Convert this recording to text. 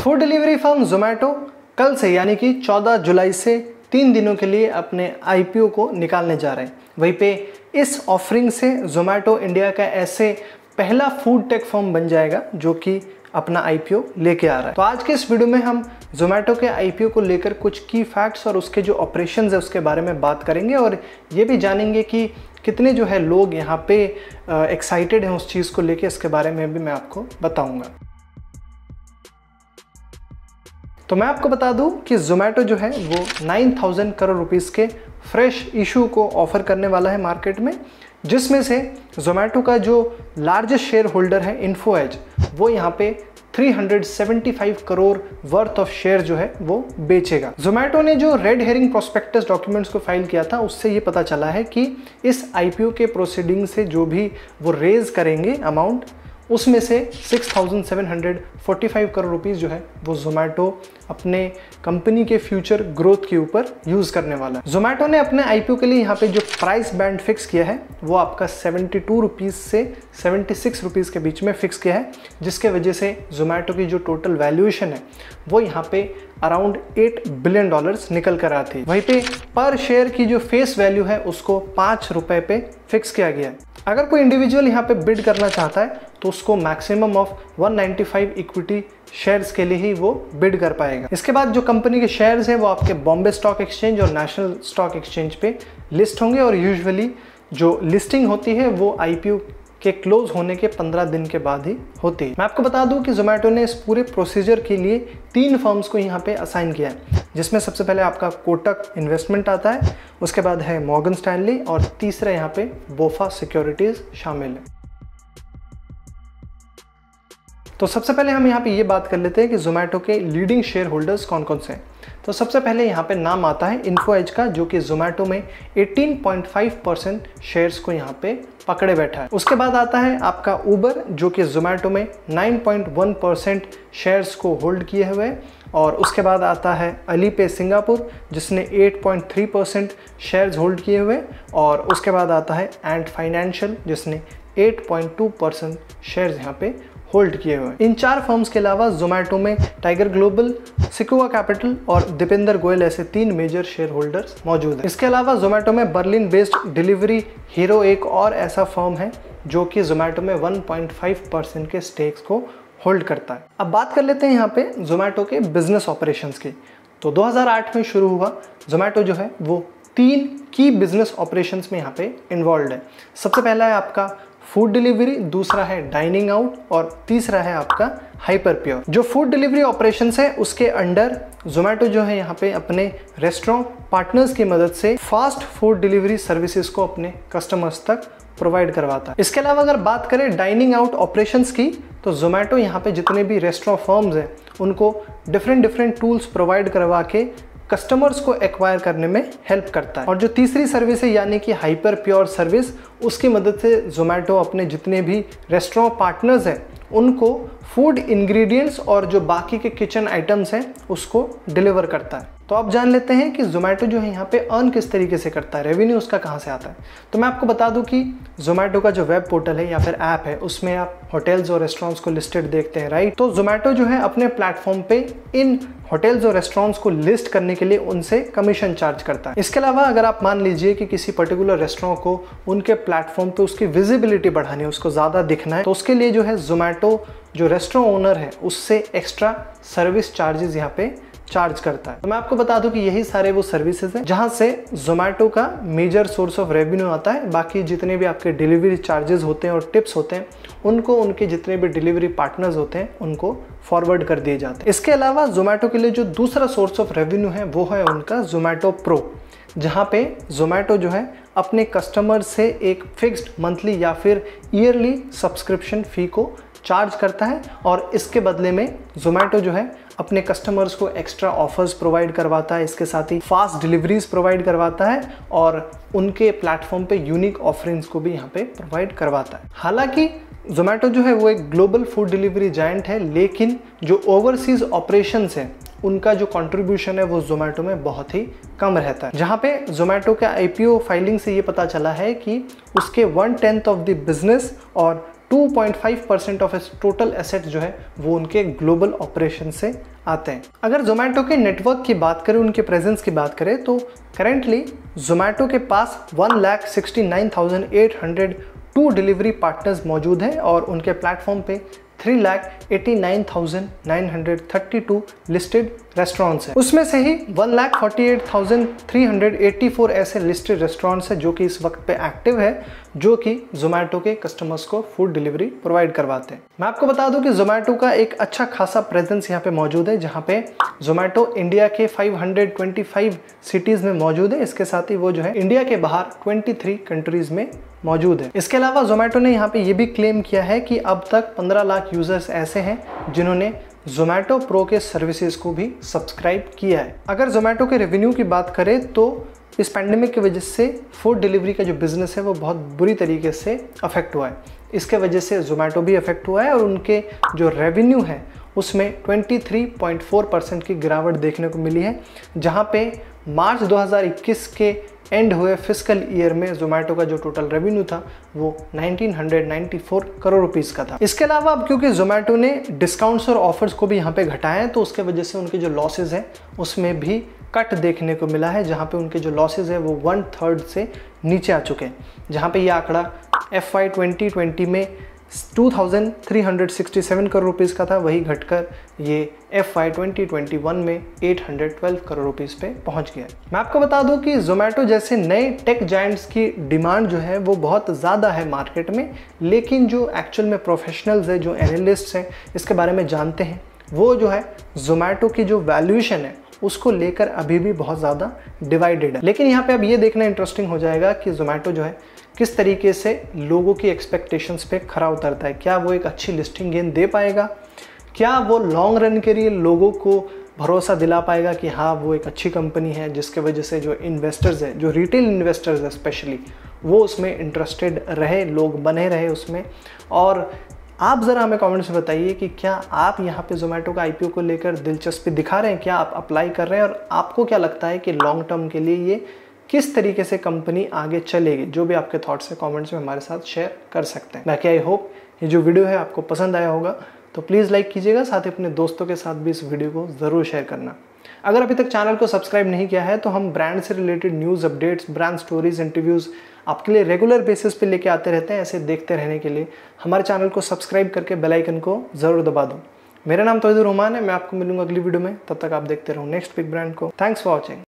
Food delivery firm Zomato कल से यानी कि 14 जुलाई से 3 दिनों के लिए अपने आईपीओ को निकालने जा रहे हैं। वहीं पे इस ऑफरिंग से जोमेटो इंडिया का ऐसे पहला फूड टेक फर्म बन जाएगा जो कि अपना आईपीओ लेके आ रहा है। तो आज के इस वीडियो में हम जोमेटो के आईपीओ को लेकर कुछ की फैक्ट्स और उसके जो ऑपरेशंस है उसके बारे में बात करेंगे और ये भी जानेंगे कि कितने जो है लोग यहाँ पे एक्साइटेड हैं उस चीज़ को लेके। इसके बारे में भी मैं आपको बताऊंगा। तो मैं आपको बता दूं कि जोमेटो जो है वो 9,000 करोड़ रुपीस के फ्रेश इशू को ऑफर करने वाला है मार्केट में, जिसमें से जोमेटो का जो लार्जेस्ट शेयर होल्डर है इन्फो एज, वो यहाँ पे 375 करोड़ वर्थ ऑफ शेयर जो है वो बेचेगा। जोमेटो ने जो रेड हेरिंग प्रोस्पेक्टस डॉक्यूमेंट्स को फाइल किया था उससे ये पता चला है कि इस आईपीओ के प्रोसीडिंग से जो भी वो रेज करेंगे अमाउंट, उसमें से 6,745 करोड़ रुपीस जो है वो जोमेटो अपने कंपनी के फ्यूचर ग्रोथ के ऊपर यूज करने वाला है। जोमेटो ने अपने आईपीओ के लिए यहाँ पे जो प्राइस बैंड फिक्स किया है वो आपका 72 रुपीस से 76 रुपीस के बीच में फिक्स किया है, जिसके वजह से जोमेटो की जो टोटल वैल्यूएशन है वो यहाँ पे अराउंड $8 बिलियन निकल कर आती है। वहीं पे पर शेयर की जो फेस वैल्यू है उसको 5 रुपए पे फिक्स किया गया है। अगर कोई इंडिविजुअल यहाँ पे बिड करना चाहता है तो उसको मैक्सिमम ऑफ 195 इक्विटी शेयर्स के लिए ही वो बिड कर पाएगा। इसके बाद जो कंपनी के शेयर्स हैं वो आपके बॉम्बे स्टॉक एक्सचेंज और नेशनल स्टॉक एक्सचेंज पे लिस्ट होंगे और यूजुअली जो लिस्टिंग होती है वो आईपीओ के क्लोज होने के 15 दिन के बाद ही होती है। मैं आपको बता दूं कि जोमेटो ने इस पूरे प्रोसीजर के लिए 3 फर्म्स को यहाँ पे असाइन किया है, जिसमें सबसे पहले आपका कोटक इन्वेस्टमेंट आता है, उसके बाद है मॉर्गन स्टैनली और तीसरा यहाँ पे बोफा सिक्योरिटीज शामिल है। तो सबसे पहले हम यहाँ पे ये बात कर लेते हैं कि जोमेटो के लीडिंग शेयर होल्डर्स कौन कौन से हैं। तो सबसे पहले यहाँ पे नाम आता है इन्फो एज का, जो कि जोमेटो में 18.5% शेयर्स को यहाँ पे पकड़े बैठा है। उसके बाद आता है आपका उबर, जो कि जोमेटो में 9.1% शेयर्स को होल्ड किए हुए है। और उसके बाद आता है अलीपे सिंगापुर, जिसने 8.3% शेयर्स होल्ड किए हुए। और उसके बाद आता है एंट फाइनेंशियल, जिसने 8.2% शेयर्स यहाँ पे होल्ड किए हुए। इन 4 फर्म्स के अलावा जोमेटो में टाइगर ग्लोबल, सिकुआ कैपिटल और दीपेंद्र गोयल ऐसे 3 मेजर शेयर होल्डर्स मौजूद हैं। इसके अलावा जोमेटो में बर्लिन बेस्ड डिलीवरी हीरो एक और ऐसा फर्म है जो कि जोमेटो में 1.5% के स्टेक्स को होल्ड करता है। अब बात कर लेते हैं यहाँ पे जोमेटो के बिजनेस ऑपरेशंस की। तो 2008 में शुरू हुआ जोमेटो जो है वो 3 की बिजनेस ऑपरेशंस में यहाँ पे इन्वॉल्व है। सबसे पहला है आपका फूड डिलीवरी, दूसरा है डाइनिंग आउट और तीसरा है आपका हाइपर प्योर। जो फूड डिलीवरी ऑपरेशंस है उसके अंडर जोमेटो जो है यहाँ पे अपने रेस्टोरेंट पार्टनर्स की मदद से फास्ट फूड डिलीवरी सर्विसेज को अपने कस्टमर्स तक प्रोवाइड करवाता है। इसके अलावा अगर बात करें डाइनिंग आउट ऑपरेशंस की, तो जोमेटो यहाँ पे जितने भी रेस्टोरेंट फर्म्स हैं उनको डिफरेंट टूल्स प्रोवाइड करवा के कस्टमर्स को एक्वायर करने में हेल्प करता है। और जो तीसरी सर्विस है यानी कि हाइपर प्योर सर्विस, उसकी मदद से जोमेटो अपने जितने भी रेस्टोरेंट पार्टनर्स हैं उनको फूड इंग्रेडिएंट्स और जो बाकी के किचन आइटम्स हैं उसको डिलीवर करता है। तो आप जान लेते हैं कि जोमेटो जो है यहाँ पे अर्न किस तरीके से करता है, रेवेन्यू उसका कहाँ से आता है। तो मैं आपको बता दूं कि जोमेटो का जो वेब पोर्टल है या फिर ऐप है उसमें आप होटल्स और रेस्टोरेंट्स को लिस्टेड देखते हैं, राइट। तो जोमेटो जो है अपने प्लेटफॉर्म पे इन होटल्स और रेस्टोरेंट्स को लिस्ट करने के लिए उनसे कमीशन चार्ज करता है। इसके अलावा अगर आप मान लीजिए कि किसी पर्टिकुलर रेस्टोरेंट को उनके प्लेटफॉर्म पे उसकी विजिबिलिटी बढ़ानी है, उसको ज़्यादा दिखना है, तो उसके लिए जो है जोमेटो जो रेस्टोरेंट ओनर है उससे एक्स्ट्रा सर्विस चार्जेस यहाँ पे चार्ज करता है। तो मैं आपको बता दूं कि यही सारे वो सर्विसेज हैं जहां से जोमेटो का मेजर सोर्स ऑफ रेवेन्यू आता है। बाकी जितने भी आपके डिलीवरी चार्जेस होते हैं और टिप्स होते हैं उनको उनके जितने भी डिलीवरी पार्टनर्स होते हैं उनको फॉरवर्ड कर दिए जाते हैं। इसके अलावा जोमेटो के लिए जो दूसरा सोर्स ऑफ रेवेन्यू है वो है उनका जोमेटो प्रो, जहाँ पे जोमेटो जो है अपने कस्टमर से एक फिक्स्ड मंथली या फिर ईयरली सब्सक्रिप्शन फी को चार्ज करता है और इसके बदले में जोमेटो जो है अपने कस्टमर्स को एक्स्ट्रा ऑफर्स प्रोवाइड करवाता है, इसके साथ ही फास्ट डिलीवरीज प्रोवाइड करवाता है और उनके प्लेटफॉर्म पे यूनिक ऑफरिंग्स को भी यहाँ पे प्रोवाइड करवाता है। हालांकि जोमेटो जो है वो एक ग्लोबल फूड डिलीवरी जायंट है, लेकिन जो ओवरसीज ऑपरेशंस हैं उनका जो कंट्रीब्यूशन है वो जोमेटो में बहुत ही कम रहता है। जहाँ पे जोमेटो का आईपीओ फाइलिंग से ये पता चला है कि उसके 1/10 ऑफ द बिजनेस और 2.5% ऑफ टोटल एसेट जो है वो उनके ग्लोबल ऑपरेशन से आते हैं। अगर जोमेटो के नेटवर्क की बात करें, उनके प्रेजेंस की बात करें, तो करेंटली जोमेटो के पास 1,69,802 डिलीवरी पार्टनर्स मौजूद हैं और उनके प्लेटफॉर्म पे 3,89,932 लिस्टेड रेस्टोरेंट्स हैं। उसमें से ही 1,48,384 ऐसे लिस्टेड रेस्टोरेंट्स हैं जो कि इस वक्त पे एक्टिव है, जो कि जोमेटो के कस्टमर्स को फूड डिलीवरी प्रोवाइड करवाते हैं। मैं आपको बता दूं कि जोमेटो का एक अच्छा खासा प्रेजेंस यहाँ पे मौजूद है, जहाँ पे जोमेटो इंडिया के 525 सिटीज़ में मौजूद है। इसके साथ ही वो जो है इंडिया के बाहर 23 कंट्रीज़ में मौजूद है। इसके अलावा जोमेटो ने यहाँ पे ये भी क्लेम किया है कि अब तक 15 लाख यूजर्स ऐसे हैं जिन्होंने जोमेटो प्रो के सर्विसेज को भी सब्सक्राइब किया है। अगर जोमेटो के रेवेन्यू की बात करें तो इस पैंडेमिक की वजह से फूड डिलीवरी का जो बिजनेस है वो बहुत बुरी तरीके से अफेक्ट हुआ है। इसके वजह से जोमेटो भी अफेक्ट हुआ है और उनके जो रेवेन्यू है उसमें 23.4% की गिरावट देखने को मिली है, जहाँ पे मार्च 2021 के एंड हुए फिस्कल ईयर में जोमेटो का जो टोटल रेवेन्यू था वो 1994 करोड़ रुपीस का था। इसके अलावा अब क्योंकि जोमेटो ने डिस्काउंट्स और ऑफर्स को भी यहाँ पे घटाया है, तो उसके वजह से उनके जो लॉसेज हैं उसमें भी कट देखने को मिला है, जहाँ पे उनके जो लॉसेज है वो 1/3 से नीचे आ चुके हैं। जहाँ पे ये आंकड़ा FY 2020 में 2,367 करोड़ रुपीस का था, वही घटकर ये FY 2021 में 812 करोड़ रुपीस पे पहुंच गया। मैं आपको बता दूं कि जोमेटो जैसे नए टेक जायंट्स की डिमांड जो है वो बहुत ज़्यादा है मार्केट में, लेकिन जो एक्चुअल में प्रोफेशनल्स है, जो एनालिस्ट्स हैं, इसके बारे में जानते हैं, वो जो है जोमेटो की जो वैल्यूएशन है उसको लेकर अभी भी बहुत ज़्यादा डिवाइडेड है। लेकिन यहाँ पे अब ये देखना इंटरेस्टिंग हो जाएगा कि जोमेटो जो है किस तरीके से लोगों की एक्सपेक्टेशंस पे खरा उतरता है। क्या वो एक अच्छी लिस्टिंग गेन दे पाएगा? क्या वो लॉन्ग रन के लिए लोगों को भरोसा दिला पाएगा कि हाँ वो एक अच्छी कंपनी है, जिसके वजह से जो इन्वेस्टर्स है, जो रिटेल इन्वेस्टर्स है स्पेशली, वो उसमें इंटरेस्टेड रहे, लोग बने रहे उसमें। और आप ज़रा हमें कमेंट्स में बताइए कि क्या आप यहाँ पे जोमेटो का IPO को लेकर दिलचस्पी दिखा रहे हैं, क्या आप अप्लाई कर रहे हैं, और आपको क्या लगता है कि लॉन्ग टर्म के लिए ये किस तरीके से कंपनी आगे चलेगी? जो भी आपके थॉट्स है कमेंट्स में हमारे साथ शेयर कर सकते हैं। बाकी आई होप ये जो वीडियो है आपको पसंद आया होगा, तो प्लीज़ लाइक कीजिएगा, साथ ही अपने दोस्तों के साथ भी इस वीडियो को ज़रूर शेयर करना। अगर अभी तक चैनल को सब्सक्राइब नहीं किया है तो हम ब्रांड से related news updates, brand stories, interviews आपके लिए रेगुलर बेसिस पे लेके आते रहते हैं। ऐसे देखते रहने के लिए हमारे चैनल को सब्सक्राइब करके बेल आइकन को ज़रूर दबा दो। मेरा नाम तौहीदुर रहमान है, मैं आपको मिलूंगा अगली वीडियो में। तब तक आप देखते रहो नेक्स्ट बिग ब्रांड को। Thanks for watching.